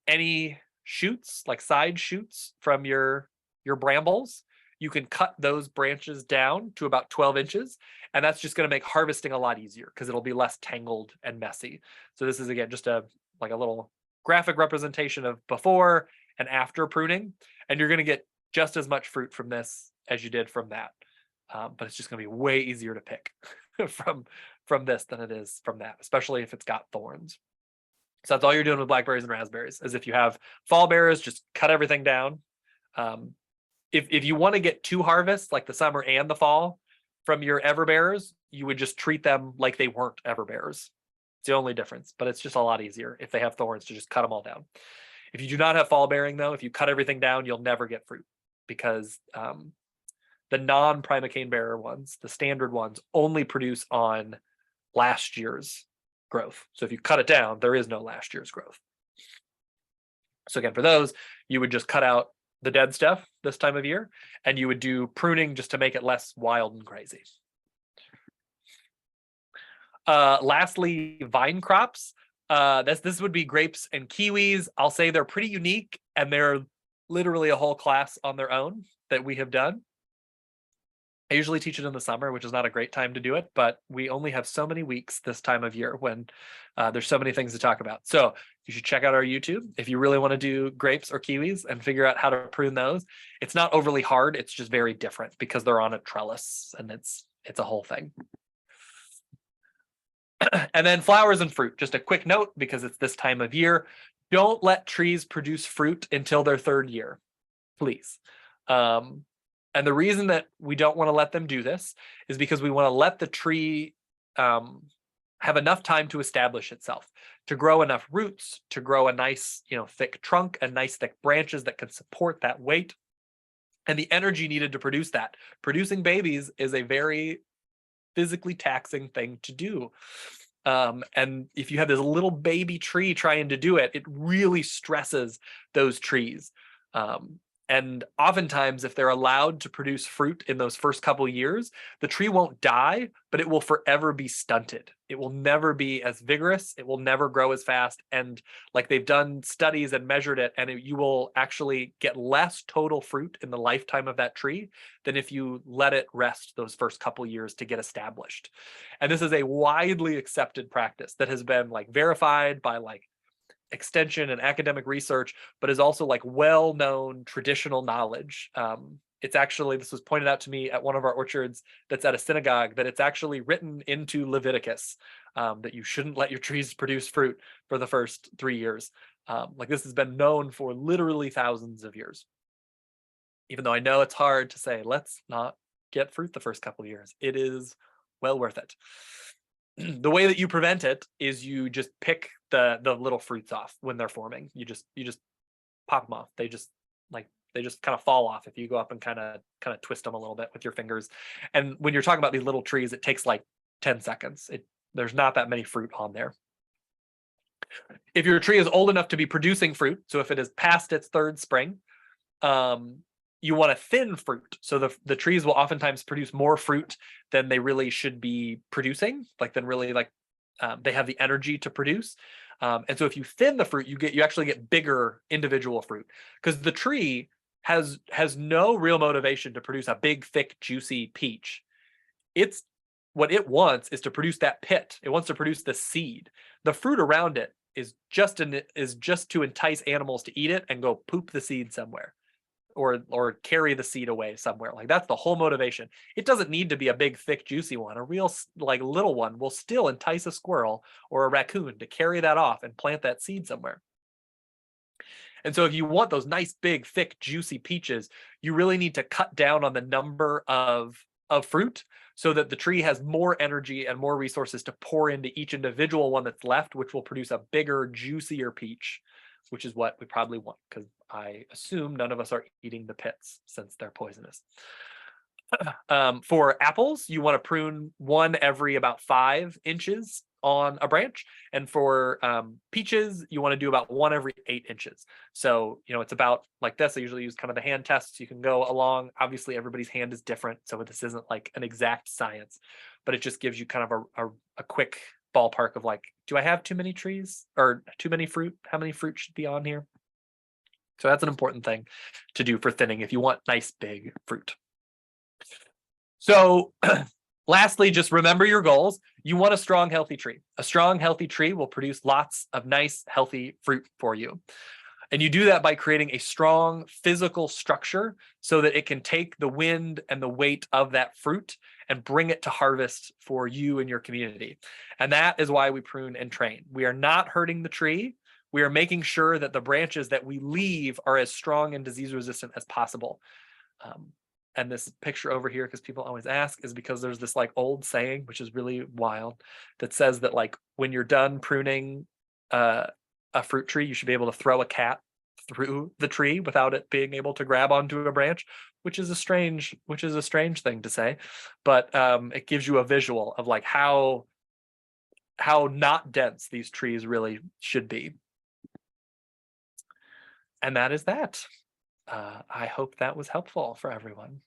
any shoots, like side shoots from your brambles, you can cut those branches down to about 12 inches. And that's just going to make harvesting a lot easier, because it'll be less tangled and messy. So this is, again, just a little graphic representation of before and after pruning. And you're going to get just as much fruit from this as you did from that. But it's just going to be way easier to pick from this than it is from that, especially if it's got thorns. So that's all you're doing with blackberries and raspberries. Is if you have fall bearers, just cut everything down. If you want to get 2 harvests, like the summer and the fall, from your everbearers, you would just treat them like they weren't everbearers. It's the only difference, but it's just a lot easier if they have thorns to just cut them all down. If you do not have fall bearing, though, if you cut everything down, you'll never get fruit, because the non-primocane bearer ones, the standard ones, only produce on last year's growth. So if you cut it down, there is no last year's growth. So again, for those, you would just cut out the dead stuff this time of year, and you would do pruning just to make it less wild and crazy. Lastly, vine crops. This would be grapes and kiwis. I'll say they're pretty unique, and they're literally a whole class on their own that we have done. I usually teach it in the summer, which is not a great time to do it, but we only have so many weeks this time of year when there's so many things to talk about. So you should check out our YouTube if you really want to do grapes or kiwis and figure out how to prune those. It's not overly hard. It's just very different because they're on a trellis, and it's a whole thing. And then flowers and fruit. Just a quick note, because it's this time of year. Don't let trees produce fruit until their 3rd year, please. And the reason that we don't want to let them do this is because we want to let the tree have enough time to establish itself, to grow enough roots, to grow a nice, thick trunk and nice thick branches that can support that weight and the energy needed to produce that. Producing babies is a very physically taxing thing to do. And if you have this little baby tree trying to do it, it really stresses those trees. And oftentimes, if they're allowed to produce fruit in those first couple years, the tree won't die, but it will forever be stunted. It will never be as vigorous. It will never grow as fast. And like they've done studies and measured it, and you will actually get less total fruit in the lifetime of that tree than if you let it rest those first couple years to get established. And this is a widely accepted practice that has been like verified by like extension and academic research, but is also like well-known traditional knowledge. It's actually, this was pointed out to me at one of our orchards that's at a synagogue, that it's actually written into Leviticus that you shouldn't let your trees produce fruit for the first 3 years. Like this has been known for literally thousands of years. Even though I know it's hard to say, let's not get fruit the first couple of years. It is well worth it. The way that you prevent it is you just pick the little fruits off when they're forming. You just pop them off. They just kind of fall off if you go up and kind of twist them a little bit with your fingers. And when you're talking about these little trees, it takes like 10 seconds. There's not that many fruit on there. If your tree is old enough to be producing fruit, so if it is past its third spring, you want a thin fruit. So the trees will oftentimes produce more fruit than they really should be producing, they have the energy to produce. And so if you thin the fruit, you actually get bigger individual fruit, because the tree has no real motivation to produce a big, thick, juicy peach. What it wants is to produce that pit. It wants to produce the seed. The fruit around it is just to entice animals to eat it and go poop the seed somewhere, or carry the seed away somewhere. Like that's the whole motivation. It doesn't need to be a big, thick, juicy one. A real like little one will still entice a squirrel or a raccoon to carry that off and plant that seed somewhere. And so if you want those nice, big, thick, juicy peaches, you really need to cut down on the number of fruit so that the tree has more energy and more resources to pour into each individual one that's left, which will produce a bigger, juicier peach, which is what we probably want, because I assume none of us are eating the pits since they're poisonous. For apples, you want to prune one every about 5 inches on a branch. And for peaches, you want to do about 1 every 8 inches. So, it's about like this. I usually use kind of the hand test. You can go along. Obviously, everybody's hand is different, so this isn't like an exact science, but it just gives you kind of a quick ballpark of like, do I have too many trees or too many fruit? How many fruit should be on here? So that's an important thing to do for thinning if you want nice big fruit. So lastly, just remember your goals. You want a strong, healthy tree. A strong, healthy tree will produce lots of nice, healthy fruit for you. And you do that by creating a strong physical structure so that it can take the wind and the weight of that fruit and bring it to harvest for you and your community. And that is why we prune and train. We are not hurting the tree. We are making sure that the branches that we leave are as strong and disease resistant as possible. And this picture over here, because people always ask, is because there's this like old saying, which is really wild, that says that like when you're done pruning a fruit tree, you should be able to throw a cat through the tree without it being able to grab onto a branch, which is a strange thing to say, but it gives you a visual of like how not dense these trees really should be. And that is that. I hope that was helpful for everyone.